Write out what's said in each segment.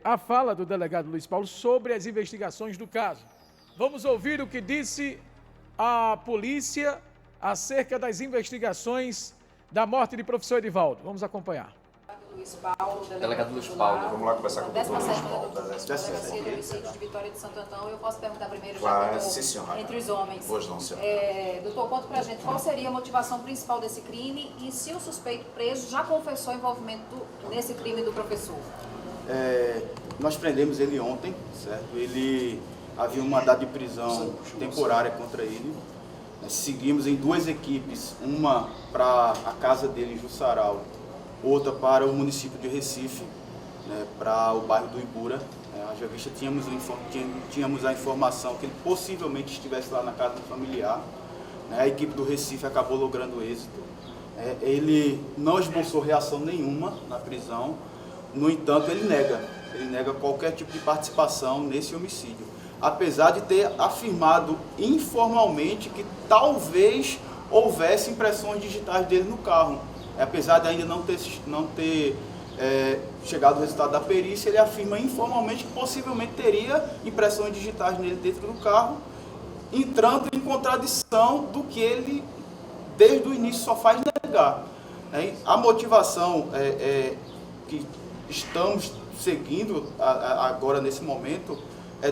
a fala do delegado Luiz Paulo sobre as investigações do caso. Vamos ouvir o que disse a polícia acerca das investigações da morte de professor Edivaldo. Vamos acompanhar. Luiz Paulo, delegado Luiz Paulo. Vamos lá conversar com o doutor Luiz Paulo. Delegacia de Homicídios de Vitória de Santo Antão. Eu posso perguntar primeiro, Claro, já sim, senhora. entre os homens. Pois não, senhora. Doutor, conta pra gente qual seria a motivação principal desse crime e se o suspeito preso já confessou envolvimento nesse crime do professor. Nós prendemos ele ontem, certo? Ele havia um mandado de prisão temporária contra ele. Nós seguimos em duas equipes, uma para a casa dele em Jussaral, outra para o município de Recife, né, para o bairro do Ibura. Haja vista, tínhamos a informação que ele possivelmente estivesse lá na casa do familiar. Né, a equipe do Recife acabou logrando êxito. Ele não esboçou reação nenhuma na prisão, no entanto, ele nega qualquer tipo de participação nesse homicídio, apesar de ter afirmado informalmente que talvez houvesse impressões digitais dele no carro. Apesar de ainda não ter chegado o resultado da perícia, ele afirma informalmente que possivelmente teria impressões digitais nele dentro do carro, entrando em contradição do que ele, desde o início, só faz negar. A motivação que estamos seguindo agora nesse momento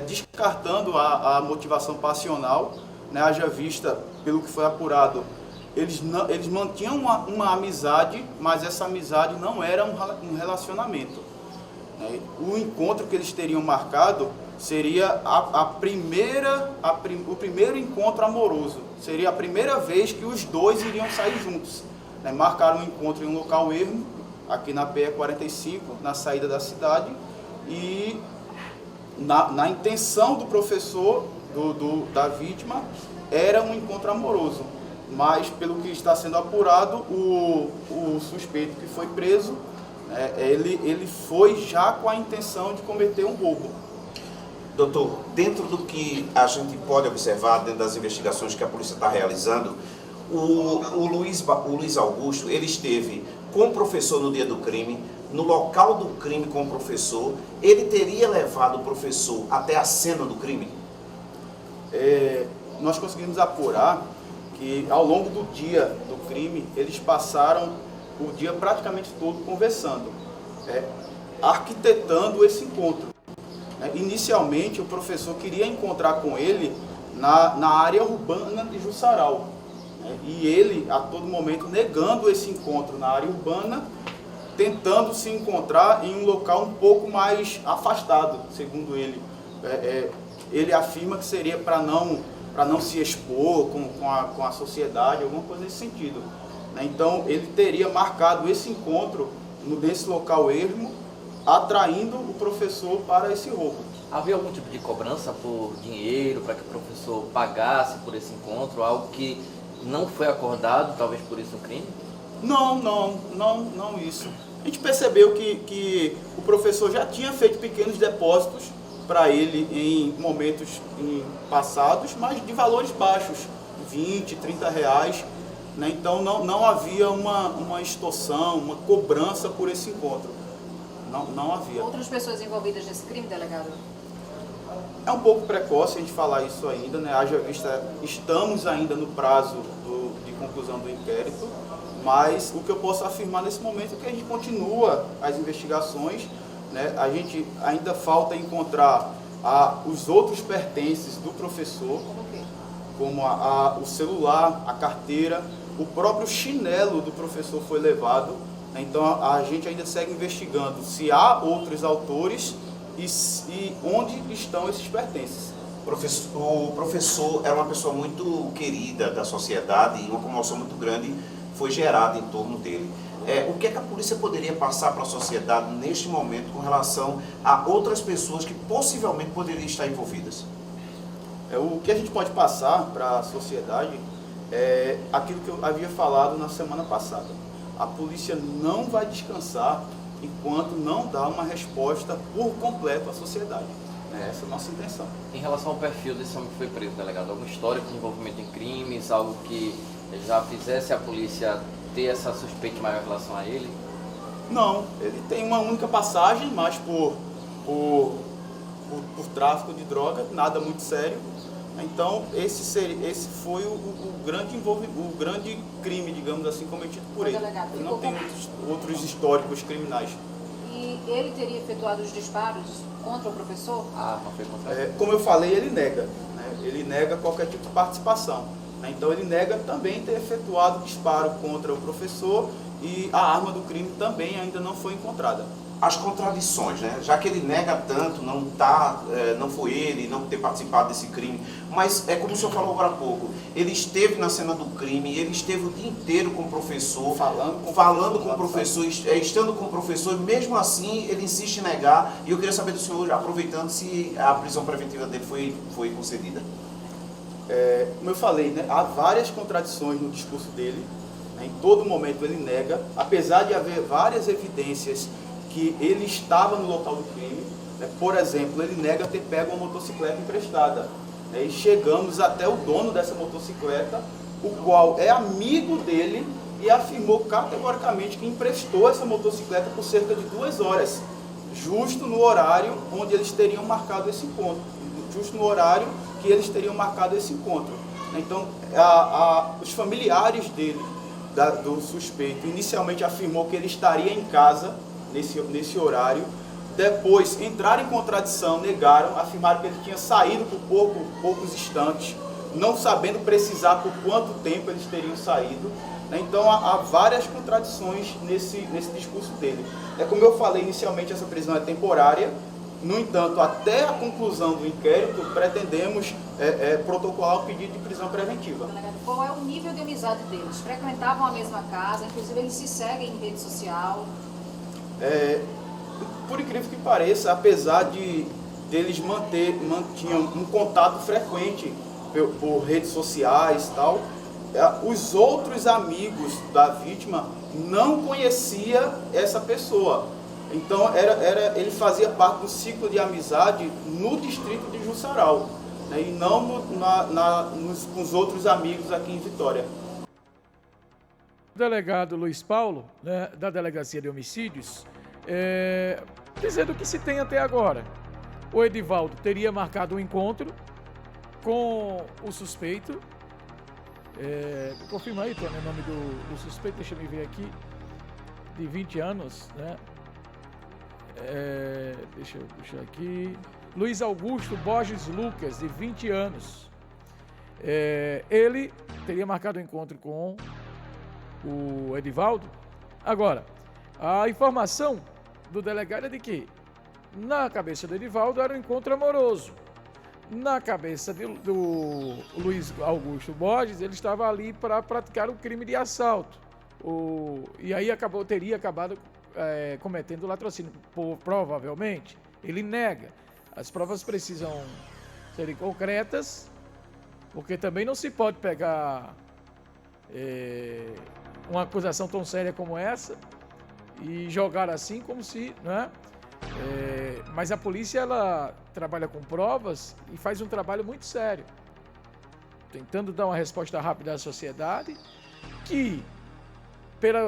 descartando a motivação passional, né? Haja vista, pelo que foi apurado, eles mantinham uma amizade, mas essa amizade não era um relacionamento. Né? O encontro que eles teriam marcado seria o primeiro encontro amoroso. Seria a primeira vez que os dois iriam sair juntos. Né? Marcaram um encontro em um local ermo, aqui na PE 45, na saída da cidade, e na intenção do professor, da vítima, era um encontro amoroso. Mas, pelo que está sendo apurado, o suspeito que foi preso, ele foi já com a intenção de cometer um roubo. Doutor, dentro do que a gente pode observar, dentro das investigações que a polícia está realizando, o Luiz Augusto, ele esteve com o professor no dia do crime, no local do crime com o professor. Ele teria levado o professor até a cena do crime? Nós conseguimos apurar que ao longo do dia do crime, eles passaram o dia praticamente todo conversando, arquitetando esse encontro. Inicialmente, o professor queria encontrar com ele na área urbana de Jussaral. E ele, a todo momento, negando esse encontro na área urbana, tentando se encontrar em um local um pouco mais afastado, segundo ele. Ele afirma que seria para não se expor com a sociedade, alguma coisa nesse sentido. Então, ele teria marcado esse encontro nesse local ermo, atraindo o professor para esse roubo. Havia algum tipo de cobrança por dinheiro para que o professor pagasse por esse encontro, algo que não foi acordado, talvez por isso, no crime? Não isso. A gente percebeu que o professor já tinha feito pequenos depósitos para ele em momentos passados, mas de valores baixos, 20, 30 reais. Né? Então não havia uma extorsão, uma cobrança por esse encontro. Não havia. Outras pessoas envolvidas nesse crime, delegado? É um pouco precoce a gente falar isso ainda, né? Haja vista, estamos ainda no prazo de conclusão do inquérito, mas o que eu posso afirmar nesse momento é que a gente continua as investigações, né? A gente ainda falta encontrar os outros pertences do professor, como o celular, a carteira, o próprio chinelo do professor foi levado. Então a gente ainda segue investigando se há outros autores e onde estão esses pertences. O professor era uma pessoa muito querida da sociedade e uma comoção muito grande foi gerada em torno dele. O que é que a polícia poderia passar para a sociedade neste momento com relação a outras pessoas que possivelmente poderiam estar envolvidas? O que a gente pode passar para a sociedade é aquilo que eu havia falado na semana passada. A polícia não vai descansar enquanto não dá uma resposta por completo à sociedade. Essa é a nossa intenção. Em relação ao perfil desse homem que foi preso, delegado, algum histórico de envolvimento em crimes, algo que já fizesse a polícia ter essa suspeita maior em relação a ele? Não, ele tem uma única passagem, mas por tráfico de droga, nada muito sério. Então, esse foi o grande crime, digamos assim, cometido por ele. Delegado, Ele não tem outros históricos criminais. E ele teria efetuado os disparos contra o professor? Não foi contra Como eu falei, ele nega. Né? Ele nega qualquer tipo de participação. Né? Então, ele nega também ter efetuado disparo contra o professor e a arma do crime também ainda não foi encontrada. As contradições, né? Já que ele nega tanto, não foi ele, não ter participado desse crime, mas é como o senhor falou agora há pouco, ele esteve na cena do crime, ele esteve o dia inteiro com o professor, falando com o professor, estando com o professor, e mesmo assim ele insiste em negar, e eu queria saber do senhor, aproveitando, se a prisão preventiva dele foi concedida. Como eu falei, né? Há várias contradições no discurso dele, né? Em todo momento ele nega, apesar de haver várias evidências que ele estava no local do crime, né? Por exemplo, ele nega ter pego uma motocicleta emprestada, né? E chegamos até o dono dessa motocicleta, o qual é amigo dele e afirmou categoricamente que emprestou essa motocicleta por cerca de 2 horas, justo no horário onde eles teriam marcado esse encontro, justo no horário que eles teriam marcado esse encontro. Então, os familiares dele, do suspeito, inicialmente afirmou que ele estaria em casa nesse horário. Depois entraram em contradição, negaram, afirmaram que ele tinha saído por poucos instantes, não sabendo precisar por quanto tempo eles teriam saído. Então há várias contradições nesse discurso dele. Como eu falei inicialmente, essa prisão é temporária. No entanto, até a conclusão do inquérito, pretendemos protocolar o pedido de prisão preventiva. Qual é o nível de amizade deles? Frequentavam a mesma casa, inclusive eles se seguem em rede social. Por incrível que pareça, apesar de eles mantinham um contato frequente por redes sociais e tal, os outros amigos da vítima não conheciam essa pessoa. Então ele fazia parte do ciclo de amizade no distrito de Jussaral, né, e não com os outros amigos aqui em Vitória. O delegado Luiz Paulo, né, da Delegacia de Homicídios, dizendo o que se tem até agora. O Edivaldo teria marcado um encontro com o suspeito. Confirma aí, Tony, o nome do suspeito, deixa eu ver aqui, de 20 anos, né? Deixa eu puxar aqui. Luiz Augusto Borges Lucas, de 20 anos. Ele teria marcado um encontro com o Edivaldo. Agora, a informação do delegado é de que na cabeça do Edivaldo era um encontro amoroso. Na cabeça do Luiz Augusto Borges, ele estava ali para praticar um crime de assalto. E aí teria acabado cometendo latrocínio. Provavelmente, ele nega. As provas precisam serem concretas, porque também não se pode pegar uma acusação tão séria como essa e jogar assim como se, né? Mas a polícia, ela trabalha com provas e faz um trabalho muito sério, tentando dar uma resposta rápida à sociedade, que,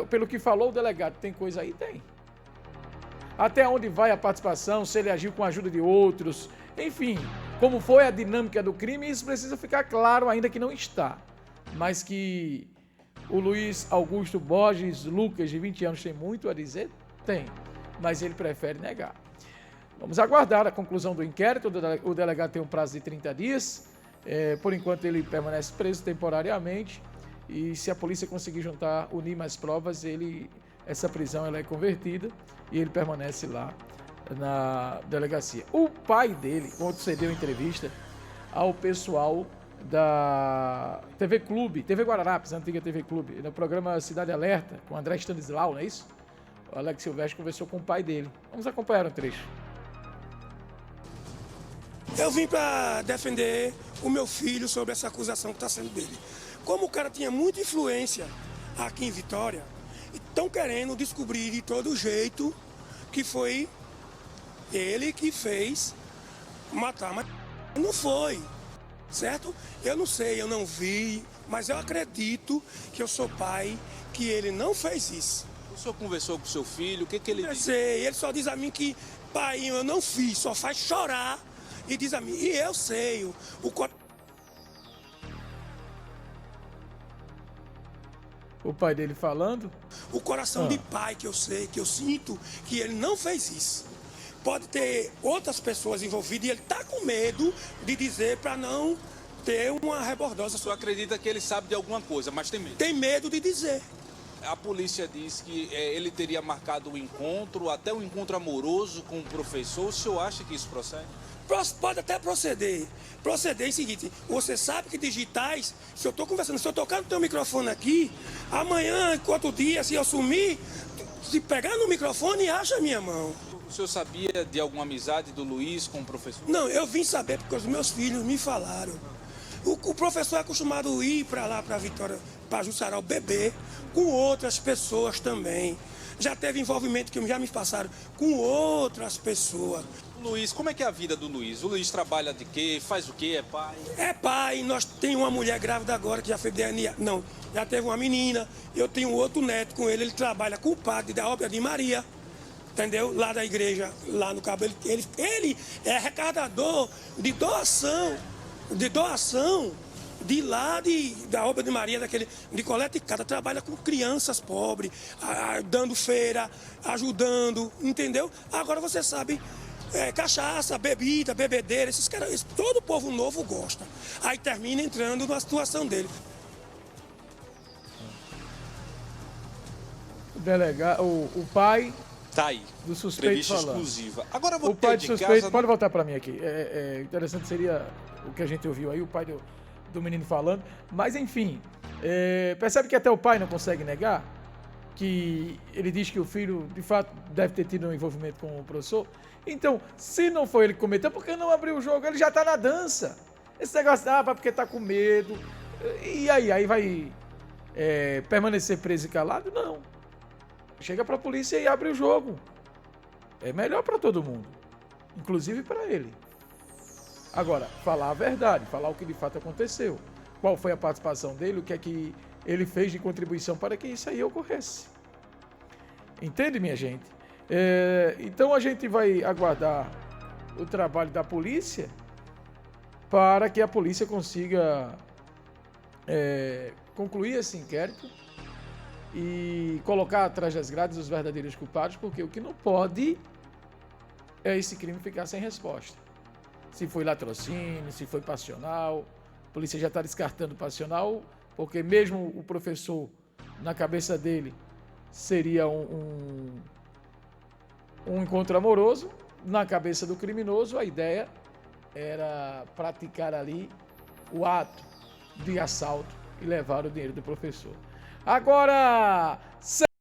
pelo que falou o delegado, tem coisa aí? Tem. Até onde vai a participação, se ele agiu com a ajuda de outros, enfim, como foi a dinâmica do crime, isso precisa ficar claro, ainda que não está. Mas que o Luiz Augusto Borges Lucas, de 20 anos, tem muito a dizer? Tem, mas ele prefere negar. Vamos aguardar a conclusão do inquérito. O delegado tem um prazo de 30 dias. Por enquanto, ele permanece preso temporariamente. E se a polícia conseguir unir mais provas, essa prisão ela é convertida e ele permanece lá na delegacia. O pai dele concedeu entrevista ao pessoal da TV Clube, TV Guararapes, a antiga TV Clube, no programa Cidade Alerta, com André Stanislau, não é isso? O Alex Silvestre conversou com o pai dele. Vamos acompanhar um trecho. Eu vim para defender o meu filho sobre essa acusação que está sendo dele. Como o cara tinha muita influência aqui em Vitória, estão querendo descobrir de todo jeito que foi ele que fez matar, mas não foi, certo? Eu não sei, eu não vi, mas eu acredito que eu sou pai, que ele não fez isso. O senhor conversou com o seu filho, o que ele disse? Ele só diz a mim que pai, eu não fiz, só faz chorar e diz a mim, e eu sei, O pai dele falando. o coração de pai que eu sei, que eu sinto, que ele não fez isso. Pode ter outras pessoas envolvidas e ele está com medo de dizer para não ter uma rebordosa. O senhor acredita que ele sabe de alguma coisa, mas tem medo? Tem medo de dizer. A polícia diz que ele teria marcado um encontro, até um encontro amoroso com o professor. O senhor acha que isso procede? Pode até proceder. Proceder é o seguinte, você sabe que digitais, se eu estou conversando, se eu tocar no teu microfone aqui, amanhã, outro dia, se eu sumir, se pegar no microfone, acha a minha mão. O senhor sabia de alguma amizade do Luiz com o professor? Não, eu vim saber porque os meus filhos me falaram. O professor é acostumado a ir para lá, para Vitória, para Jussaral, beber com outras pessoas também. Já teve envolvimento que já me passaram com outras pessoas. Luiz, como é que é a vida do Luiz? O Luiz trabalha de quê? Faz o quê? É pai? É pai, nós temos uma mulher grávida agora que já fez DNA. Não, já teve uma menina. Eu tenho outro neto com ele trabalha com o padre da Obra de Maria. Entendeu? Lá da igreja, lá no Cabo. Ele é arrecadador de doação de lá da Obra de Maria, de coleta e cada, trabalha com crianças pobres, dando feira, ajudando, entendeu? Agora você sabe, cachaça, bebida, bebedeira, esses caras, todo povo novo gosta. Aí termina entrando na situação dele. O delegado, o pai Tá aí. do suspeito Entrevista falando. exclusiva. Agora eu vou O pai do ter de suspeito, casa... pode voltar para mim aqui. Interessante seria o que a gente ouviu aí, o pai do menino falando. Mas enfim, percebe que até o pai não consegue negar que ele diz que o filho, de fato, deve ter tido um envolvimento com o professor. Então, se não foi ele que cometeu, por que não abriu o jogo? Ele já tá na dança. Esse negócio, porque tá com medo. E aí? Aí vai permanecer preso e calado? Não. Chega pra polícia e abre o jogo. É melhor pra todo mundo. Inclusive pra ele. Agora, falar a verdade, falar o que de fato aconteceu. Qual foi a participação dele, o que é que ele fez de contribuição para que isso aí ocorresse. Entende, minha gente? Então a gente vai aguardar o trabalho da polícia para que a polícia consiga concluir esse inquérito e colocar atrás das grades os verdadeiros culpados, porque o que não pode é esse crime ficar sem resposta. Se foi latrocínio, se foi passional, a polícia já está descartando passional, porque mesmo o professor, na cabeça dele, seria um encontro amoroso, na cabeça do criminoso, a ideia era praticar ali o ato de assalto e levar o dinheiro do professor. Agora,